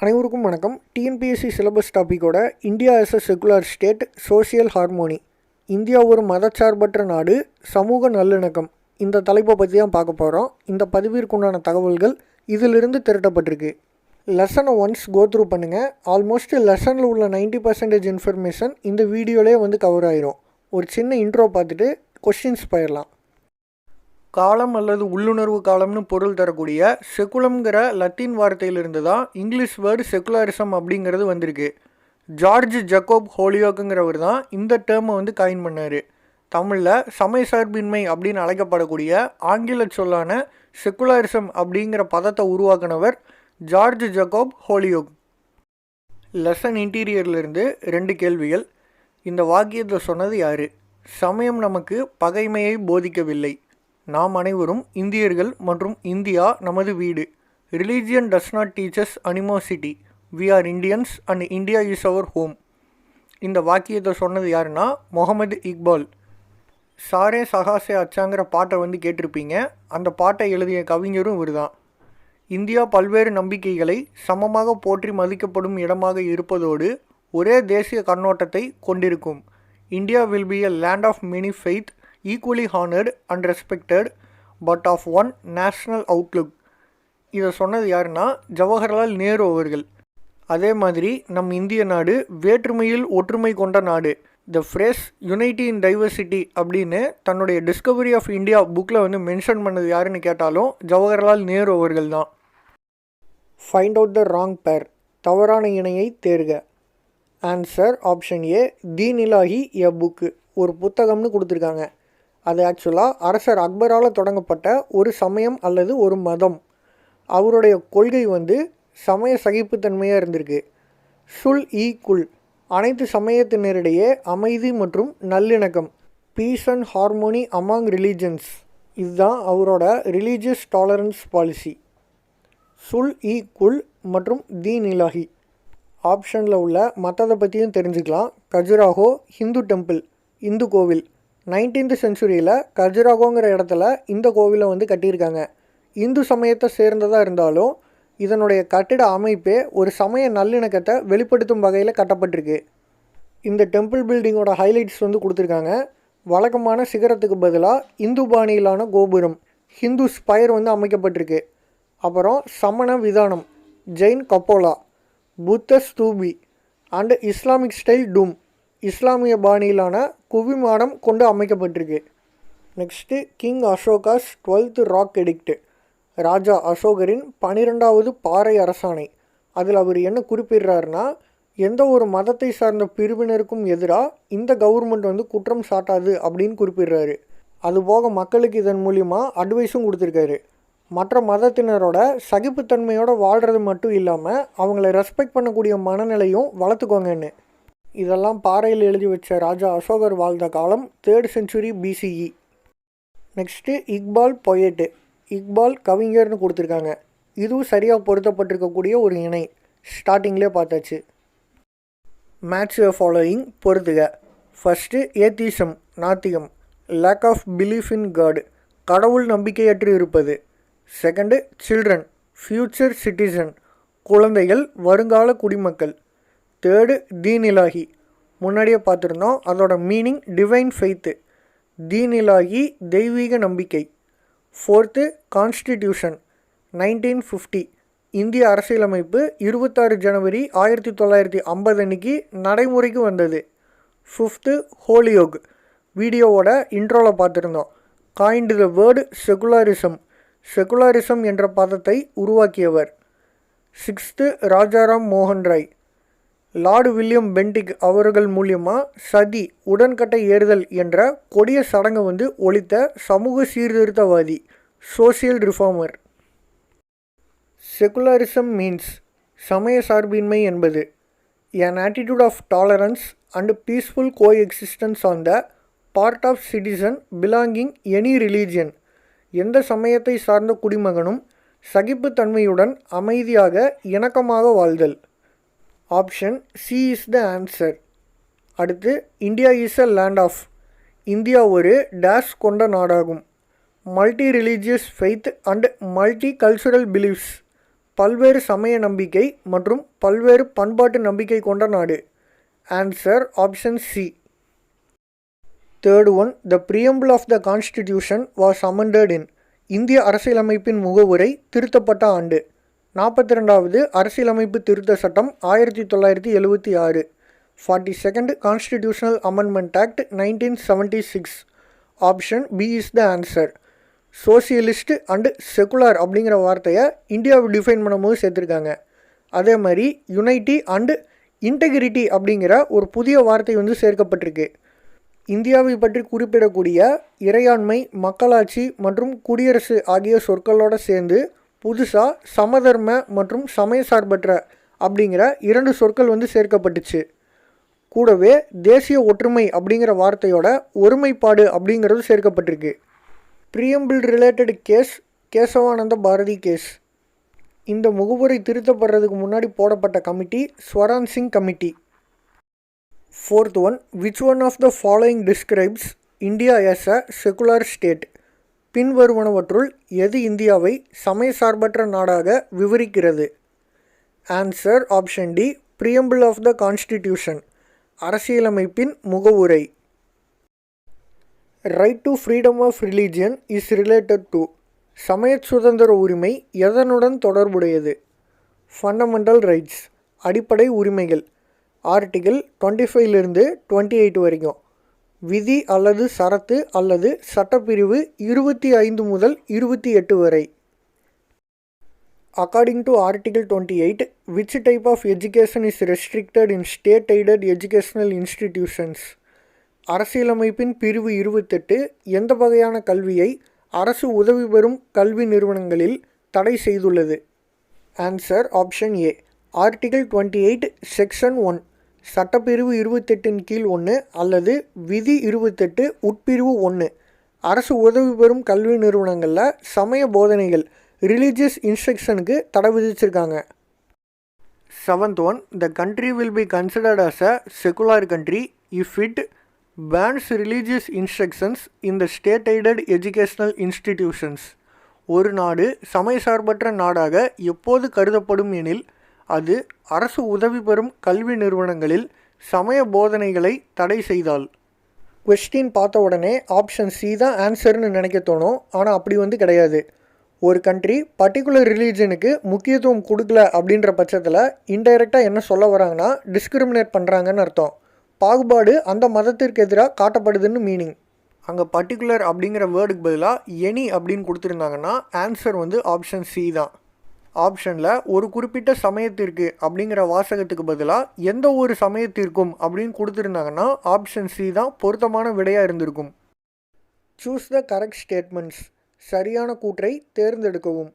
அனைவருக்கும் வணக்கம். TNPSC syllabus டாப்பிக்கோட India as a secular state, social harmony, India ஒரு மதச்சார்பற்ற நாடு, சமூக நல்லிணக்கம், இந்த தலைப்பை பற்றி தான் பார்க்க போகிறோம். இந்த பதிவிற்குண்டான தகவல்கள் இதிலிருந்து திரட்டப்பட்டிருக்கு. லெசனை ஒன்ஸ் கோத்ரூ பண்ணுங்கள். ஆல்மோஸ்ட் லெசனில் உள்ள 90% இன்ஃபர்மேஷன் இந்த வீடியோலேயே கவர் ஆயிரும். ஒரு சின்ன இன்ட்ரோ பார்த்துட்டு கொஸ்டின்ஸ் போயிடலாம். காலம் அல்லது உள்ளுணர்வு காலம்னு பொருள் தரக்கூடிய செகுலம்ங்கிற லத்தீன் வார்த்தையிலிருந்து தான் இங்கிலீஷ் வேர்டு செகுலரிசம் அப்படிங்கிறது வந்திருக்கு. ஜார்ஜ் ஜக்கோப் ஹோலியோக்குங்கிறவர் தான் இந்த டேர்மை காயின் பண்ணார். தமிழில் சமய சார்பின்மை அப்படின்னு அழைக்கப்படக்கூடிய ஆங்கில சொல்லான செகுலரிசம் அப்படிங்கிற பதத்தை உருவாக்கினவர் ஜார்ஜ் ஜக்கோப் ஹோலியோக். லெசன் இன்டீரியர்லேருந்து 2 கேள்விகள். இந்த வாக்கியத்தை சொன்னது யார்? சமயம் நமக்கு பகைமையை போதிக்கவில்லை. நாம் அனைவரும் இந்தியர்கள் மற்றும் இந்தியா நமது வீடு. Religion does not teaches animosity. We are Indians and India is our home. இந்த வாக்கியத்தை சொன்னது யாருன்னா முகமது இக்பால். சாரே சகாசே அச்சாங்கிற பாட்டை கேட்டிருப்பீங்க. அந்த பாட்டை எழுதிய கவிஞரும் இவர் தான். இந்தியா பல்வேறு நம்பிக்கைகளை சமமாக போற்றி மதிக்கப்படும் இடமாக இருப்பதோடு ஒரே தேசிய கண்ணோட்டத்தை கொண்டிருக்கும். India will be a land of many faith, equally honoured and respected, but of one national outlook. இதை சொன்னது யாருன்னா ஜவஹர்லால் நேரு அவர்கள். அதே மாதிரி நம் இந்திய நாடு வேற்றுமையில் ஒற்றுமை கொண்ட நாடு. த ஃப்ரேஸ் யுனைட்டி இன் டைவர்சிட்டி அப்படின்னு தன்னுடைய டிஸ்கவரி ஆஃப் இந்தியா புக்கில் மென்ஷன் பண்ணது யாருன்னு கேட்டாலும் ஜவஹர்லால் நேரு அவர்கள் தான். ஃபைண்ட் அவுட் த ராங் பேர். தவறான இணையை தேர்க. Answer option A, Din Ilahi a book, ஒரு புத்தகம்னு கொடுத்துருக்காங்க. அது ஆக்சுவலாக அரசர் அக்பரால் தொடங்கப்பட்ட ஒரு சமயம் அல்லது ஒரு மதம். அவருடைய கொள்கை சமய சகிப்புத்தன்மையாக இருந்திருக்கு. சுல் ஈ குல், அனைத்து சமயத்தினரிடையே அமைதி மற்றும் நல்லிணக்கம், peace and harmony among religions, இதுதான் அவரோட religious tolerance policy. Sulh e Kul மற்றும் தீன் இலாஹி. ஆப்ஷனில் உள்ள மற்றதை பற்றியும் தெரிஞ்சுக்கலாம். கஜுராஹோ ஹிந்து டெம்பிள், இந்து கோவில். 19th சென்ச்சுரியில் கஜுராஹோங்கிற இடத்துல இந்த கோவிலை கட்டியிருக்காங்க. இந்து சமயத்தை சேர்ந்ததாக இருந்தாலும் இதனுடைய கட்டிட அமைப்பே ஒரு சமய நல்லிணக்கத்தை வெளிப்படுத்தும் வகையில் கட்டப்பட்டிருக்கு. இந்த டெம்பிள் பில்டிங்கோட ஹைலைட்ஸ் கொடுத்துருக்காங்க. வழக்கமான சிகரத்துக்கு பதிலாக இந்து பாணியிலான கோபுரம், ஹிந்து ஸ்பயர் அமைக்கப்பட்டிருக்கு. அப்புறம் சமண விதானம், ஜெயின் கப்போலா, புத்த ஸ்தூபி அண்ட் இஸ்லாமிக் ஸ்டைல் டூம், இஸ்லாமிய பாணியிலான குவிமாடம் கொண்டு அமைக்கப்பட்டிருக்கு. Next king Ashoka's 12th rock edict, ராஜா அசோகரின் 12வது பாறை அரசாணை. அதில் அவர் என்ன குறிப்பிடுறாருன்னா, எந்த ஒரு மதத்தை சார்ந்த பிரிவினருக்கும் எதிராக இந்த கவர்மெண்ட் குற்றம் சாட்டாது அப்படின்னு குறிப்பிடுறாரு. அதுபோக மக்களுக்கு இதன் மூலியமாக அட்வைஸும் கொடுத்துருக்காரு. மற்ற மதத்தினரோட சகிப்புத்தன்மையோடு வாழ்கிறது மட்டும் இல்லாமல் அவங்கள ரெஸ்பெக்ட் பண்ணக்கூடிய மனநிலையும் வளர்த்துக்கோங்கன்னு. இதெல்லாம் பாறையில் எழுதி வச்ச ராஜா அசோகர் வாழ்ந்த காலம் 3rd century BCE. Next Iqbal poet, Iqbal கவிஞர்னு கொடுத்துருக்காங்க. இதுவும் சரியாக பொருத்தப்பட்டிருக்கக்கூடிய ஒரு இணை. ஸ்டார்டிங்லேயே பார்த்தாச்சு. மேட்ச் ஃபாலோயிங் பொறுத்துக. ஃபஸ்ட்டு ஏத்தீசம், நாத்திகம், lack of belief in God, கடவுள் நம்பிக்கையற்று இருப்பது. செகண்டு சில்ட்ரன், ஃப்யூச்சர் சிட்டிசன், குழந்தைகள், வருங்கால குடிமக்கள். தேர்டு தீன் இலாஹி, முன்னாடியே பார்த்துருந்தோம், அதோட மீனிங் டிவைன் ஃபெய்த்து. தீன் இலாஹி தெய்வீக நம்பிக்கை. ஃபோர்த்து கான்ஸ்டிடியூஷன், 1950, இந்திய அரசியலமைப்பு 26 ஜனவரி 1950 அன்னைக்கு நடைமுறைக்கு வந்தது. ஃபிஃப்த்து ஹோலியோக், வீடியோவோட இன்ட்ரோவில் பார்த்துருந்தோம். காயின்டு த வேர்டு செகுலரிசம், செகுலரிசம் என்ற பதத்தை உருவாக்கியவர். சிக்ஸ்த்து ராஜாராம் மோகன் ராய், லார்டு வில்லியம் பென்டிக் அவர்கள் மூலியமாக சதி, உடன்கட்டை ஏறுதல் என்ற கொடிய சடங்கை ஒழித்த சமூக சீர்திருத்தவாதி, சோசியல் ரிஃபார்மர். செகுலரிசம் மீன்ஸ், சமய சார்பின்மை என்பது an attitude of tolerance and peaceful coexistence on the part of citizen belonging any religion. எந்த சமயத்தை சார்ந்த குடிமகனும் சகிப்புத்தன்மையுடன் அமைதியாக இணக்கமாக வாழ்தல். Option C is the answer. அடுத்து India is a land of, India ஒரு டேஷ் கொண்ட நாடாகும். Multi religious faith and multi cultural beliefs, பல்வேறு சமய நம்பிக்கை மற்றும் பல்வேறு பண்பாட்டு நம்பிக்கை கொண்ட நாடு? Answer option C. Third one, the preamble of the constitution was amended in. இந்திய அரசியலமைப்பின் முகவுரை திருத்தப்பட்ட ஆண்டு? 42வது அரசியலமைப்பு திருத்த சட்டம் 1976. 42nd constitutional amendment act 1976. Option B is the answer. Socialist and secular அப்படிங்கிற வார்த்தையை இந்தியாவை டிஃபைன் பண்ணும்போது சேர்த்துருக்காங்க. அதே மாதிரி யுனைட்டி அண்டு இன்டெகிரிட்டி அப்படிங்கிற ஒரு புதிய வார்த்தை வந்து சேர்க்கப்பட்டிருக்கு. இந்தியாவை பற்றி குறிப்பிடக்கூடிய இறையாண்மை, மக்களாட்சி மற்றும் குடியரசு ஆகிய சொற்களோடு சேர்ந்து புதுசாக சமதர்ம மற்றும் சமயசார்பற்ற அப்படிங்கிற 2 சொற்கள் வந்து சேர்க்கப்பட்டுச்சு. கூடவே தேசிய ஒற்றுமை அப்படிங்கிற வார்த்தையோட ஒருமைப்பாடு அப்படிங்கிறது சேர்க்கப்பட்டிருக்கு. preamble related case Kesavananda Bharati case. இந்த முகவுரை திருத்தப்படுறதுக்கு முன்னாடி போடப்பட்ட committee Swaran Singh committee. Fourth one, which one of the following describes India as a secular state? பின்வருவனவற்றுள் எது இந்தியாவை சமயசார்பற்ற நாடாக விவரிக்கிறது? Answer option D, preamble of the constitution, அரசியலமைப்பின் முகவுரை. Right to freedom of religion is related to. சமய சுதந்திர உரிமை எதனுடன் தொடர்புடையது? ஃபண்டமெண்டல் ரைட்ஸ், அடிப்படை உரிமைகள். ஆர்டிகிள் 25லிருந்து 28 வரைக்கும். விதி அல்லது சரத்து அல்லது சட்டப்பிரிவு 25 முதல் 28 வரை. According to Article 28, which type of education is restricted in state-aided educational institutions? அரசியலமைப்பின் பிரிவு 28 எந்த வகையான கல்வியை அரசு உதவி பெறும் கல்வி நிறுவனங்களில் தடை செய்துள்ளது? ஆன்சர் ஆப்ஷன் ஏ. ஆர்டிகிள் 28 செக்ஷன் 1, சட்டப்பிரிவு 28 கீழ் 1 அல்லது விதி 28 உட்பிரிவு 1 அரசு உதவி பெறும் கல்வி நிறுவனங்களில் சமய போதனைகள் ரிலீஜியஸ் இன்ஸ்ட்ரக்ஷனுக்கு தடை விதிச்சிருக்காங்க. 7th one, the country will be considered as a secular country if it bans religious instructions in the state aided educational institutions. ஒரு நாடு சமயசார்பற்ற நாடாக எப்போது கருதப்படும் எனில் அது அரசு உதவி பெறும் கல்வி நிறுவனங்களில் சமய போதனைகளை தடை செய்தால். கொஸ்டின் பார்த்த உடனே ஆப்ஷன் சி தான் ஆன்சர்னு நினைக்க தோணும். ஆனால் அப்படி வந்து கிடையாது. ஒரு கண்ட்ரி பர்டிகுலர் ரிலீஜனுக்கு முக்கியத்துவம் கொடுக்கல அப்படின்ற பட்சத்தில் இன்டைரக்டாக என்ன சொல்ல வராங்கன்னா டிஸ்கிரிமினேட் பண்ணுறாங்கன்னு அர்த்தம். பாகுபாடு அந்த மதத்திற்கு எதிராக காட்டப்படுதுன்னு மீனிங். அங்கே பர்டிகுலர் அப்படிங்கிற வேர்டுக்கு பதிலாக எனி அப்படின்னு கொடுத்துருந்தாங்கன்னா ஆன்சர் வந்து ஆப்ஷன் சி தான். ஆப்ஷனில் ஒரு குறிப்பிட்ட சமயத்திற்கு அப்படிங்கிற வாசகத்துக்கு பதிலாக எந்த ஒரு சமயத்திற்கும் அப்படின்னு கொடுத்துருந்தாங்கன்னா ஆப்ஷன் சி தான் பொருத்தமான விடையாக இருந்திருக்கும். Choose the correct statements. சரியான கூற்றை தேர்ந்தெடுக்கவும்.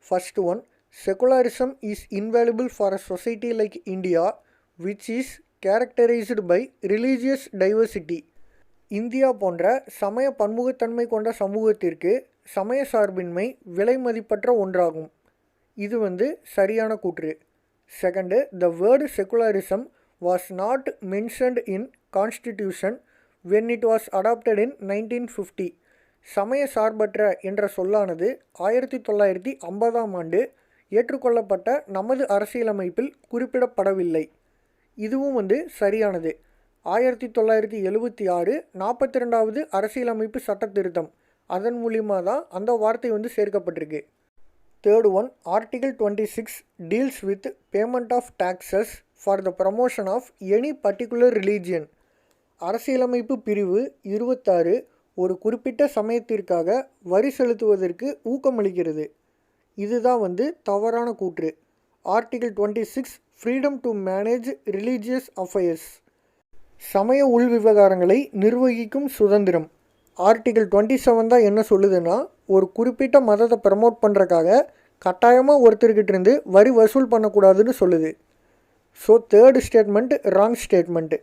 First one, secularism is invaluable for a society like India which is characterized by religious diversity. இந்தியா போன்ற சமய பன்முகத்தன்மை கொண்ட சமூகத்திற்கு சமய சார்பின்மை விலை மதிப்பற்ற ஒன்றாகும். இது வந்து சரியான கூற்று. Second, the word secularism was not mentioned in constitution when it was adopted in 1950. சமய சார்பற்ற என்ற சொல்லானது 1950ஆம் ஆண்டு ஏற்றுக்கொள்ளப்பட்ட நமது அரசியலமைப்பில் குறிப்பிடப்படவில்லை. இதுவும் வந்து சரியானது. 1976 42வது அரசியலமைப்பு சட்ட திருத்தம், அதன் மூலியமாக தான் அந்த வார்த்தை வந்து சேர்க்கப்பட்டிருக்கு. Third one, article 26 deals with payment of taxes for the promotion of any particular religion. அரசியலமைப்பு பிரிவு 26 ஒரு குறிப்பிட்ட சமயத்திற்காக வரி செலுத்துவதற்கு ஊக்கமளிக்கிறது. இதுதான் வந்து தவறான கூற்று. Article 26 freedom to manage religious affairs, சமய உள் விவகாரங்களை நிர்வகிக்கும் சுதந்திரம். ஆர்டிகிள் 27 தான் என்ன சொல்லுதுன்னா, ஒரு குறிப்பிட்ட மதத்தை ப்ரமோட் பண்ணுறக்காக கட்டாயமாக ஒருத்தர்கிட்ட இருந்து வரி வசூல் பண்ணக்கூடாதுன்னு சொல்லுது. So third statement wrong statement.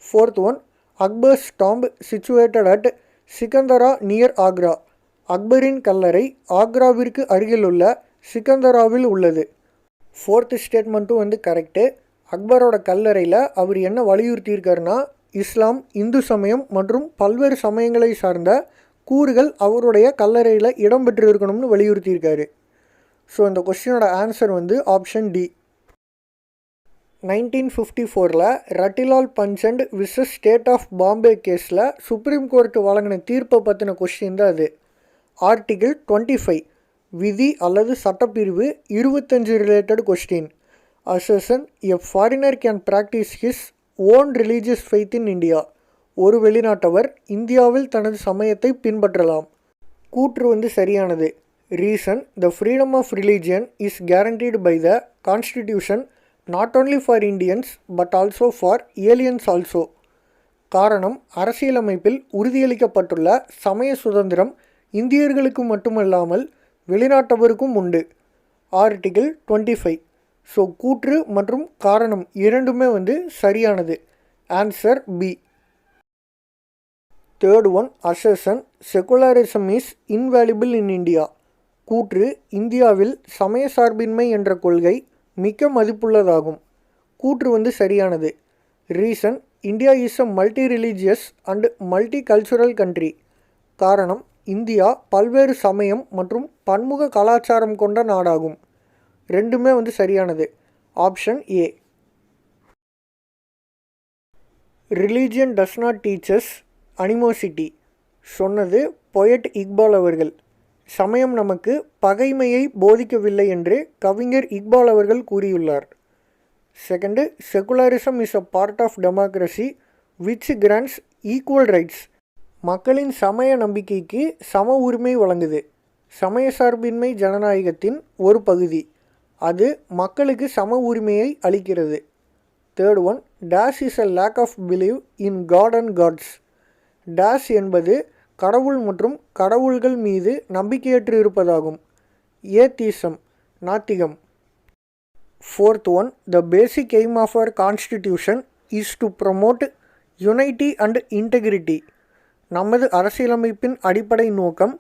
Fourth one, Akbar's tomb situated at Sikandra near Agra. அக்பரின் கல்லறை ஆக்ராவிற்கு அருகிலுள்ள சிகந்தராவில் உள்ளது. ஃபோர்த் ஸ்டேட்மெண்ட்டும் வந்து கரெக்டு. அக்பரோட கல்லறையில் அவர் என்ன வலியுறுத்தியிருக்காருன்னா, இஸ்லாம், இந்து சமயம் மற்றும் பல்வேறு சமயங்களை சார்ந்த கூறுகள் அவருடைய கல்லறையில் இடம்பெற்று இருக்கணும்னு வலியுறுத்தியிருக்காரு. ஸோ இந்த கொஸ்டினோட ஆன்சர் வந்து option D. 1954 Ratilal Panachand versus state of Bombay கேஸில் சுப்ரீம் கோர்ட்டு வழங்கின தீர்ப்பை பற்றின கொஸ்டின் தான் அது. ஆர்டிகிள் 25 விதி அல்லது சட்டப்பிரிவு 25 related question. Assertion a foreigner can practice his own religious faith in India. ஒரு வெளிநாட்டவர் இந்தியாவில் தனது சமயத்தை பின்பற்றலாம். கூற்று வந்து சரியானது. Reason the freedom of religion is guaranteed by the constitution not only for Indians but also for aliens also. காரணம் அரசியலமைப்பில் உறுதியளிக்கப்பட்டுள்ள சமய சுதந்திரம் இந்தியர்களுக்கு மட்டுமல்லாமல் வெளிநாட்டவருக்கும் உண்டு. ஆர்டிகிள் 25. ஸோ கூற்று மற்றும் காரணம் இரண்டுமே வந்து சரியானது. Answer B. Third one assertion secularism is invaluable in India. கூற்று இந்தியாவில் சமய சார்பின்மை என்ற கொள்கை மிக்க மதிப்புள்ளதாகும். கூற்று வந்து சரியானது. Reason India is a multi religious and multi cultural country. காரணம் இந்தியா பல்வேறு சமயம் மற்றும் பன்முக கலாச்சாரம் கொண்ட நாடாகும். ரெண்டுமே வந்து சரியானது. Option A. Religion does not teaches அனிமோசிட்டி. சொன்னது பொயட் இக்பால் அவர்கள். சமயம் நமக்கு பகைமையை போதிக்கவில்லை என்று கவிஞர் இக்பால் அவர்கள் கூறியுள்ளார். Second secularism is a part of democracy which grants equal rights. மக்களின் சமய நம்பிக்கைக்கு சம உரிமை வழங்குது. சமய சார்பின்மை ஜனநாயகத்தின் ஒரு பகுதி. அது மக்களுக்கு சம உரிமையை அளிக்கிறது. Third one dash is a lack of believe in God and gods. Dash என்பது கடவுள் மற்றும் கடவுள்கள் மீது நம்பிக்கையற்று இருப்பதாகும். ஏத்தீசம் நாத்திகம். Fourth one the basic aim of our constitution is to promote unity and integrity. நமது அரசியலமைப்பின் அடிப்படை நோக்கம்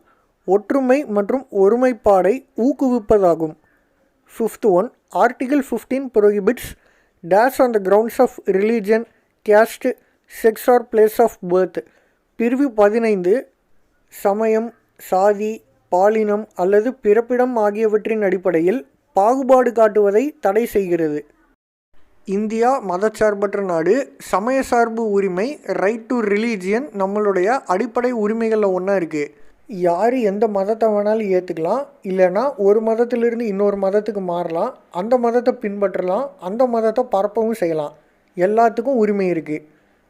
ஒற்றுமை மற்றும் ஒருமைப்பாடை ஊக்குவிப்பதாகும். Fifth one article 15 prohibits dash on the grounds of religion caste sex or place of birth. பிரிவு 15 சமயம் சாதி பாலினம் அல்லது பிறப்பிடம் ஆகியவற்றின் அடிப்படையில் பாகுபாடு காட்டுவதை தடை செய்கிறது. இந்தியா மதச்சார்பற்ற நாடு. சமய சார்பு உரிமை ரைட் டு ரிலீஜியன் நம்மளுடைய அடிப்படை உரிமைகளில் ஒன்றா இருக்குது. யார் எந்த மதத்தை வேணாலும் ஏற்றுக்கலாம், இல்லைன்னா ஒரு மதத்திலிருந்து இன்னொரு மதத்துக்கு மாறலாம், அந்த மதத்தை பின்பற்றலாம், அந்த மதத்தை பரப்பவும் செய்யலாம். எல்லாத்துக்கும் உரிமை இருக்குது.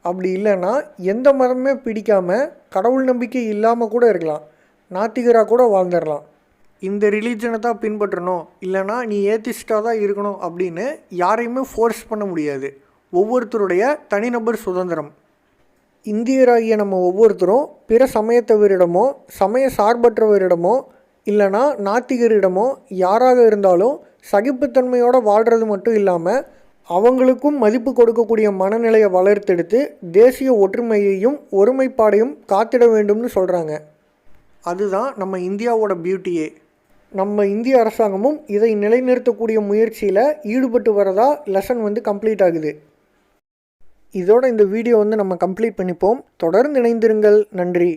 அப்படி இல்லைன்னா எந்த மதமே பிடிக்காமல் கடவுள் நம்பிக்கை இல்லாமல் கூட இருக்கலாம், நாத்திகராக கூட வாழ்ந்துடலாம். இந்த ரிலீஜனை தான் பின்பற்றணும், இல்லைனா நீ ஏத்திஸ்டாக தான் இருக்கணும் அப்படின்னு யாரையுமே ஃபோர்ஸ் பண்ண முடியாது. ஒவ்வொருத்தருடைய தனிநபர் சுதந்திரம். இந்தியராகிய நம்ம ஒவ்வொருத்தரும் பிற சமயத்தவரிடமோ சமய சார்பற்றவரிடமோ இல்லைனா நாத்திகரிடமோ யாராக இருந்தாலும் சகிப்புத்தன்மையோடு வாழ்கிறது மட்டும் இல்லாமல் அவங்களுக்கும் மதிப்பு கொடுக்கக்கூடிய மனநிலையை வளர்த்தெடுத்து தேசிய ஒற்றுமையையும் ஒருமைப்பாடையும் காத்திட வேண்டும்னு சொல்கிறாங்க. அதுதான் நம்ம இந்தியாவோட பியூட்டியே. நம்ம இந்திய அரசாங்கமும் இதை நிலைநிறுத்தக்கூடிய முயற்சியில் ஈடுபட்டு வரதா லெசன் வந்து கம்ப்ளீட் ஆகுது. இதோட இந்த வீடியோ வந்து நம்ம கம்ப்ளீட் பண்ணிப்போம். தொடர்ந்து இணைந்திருங்கள். நன்றி.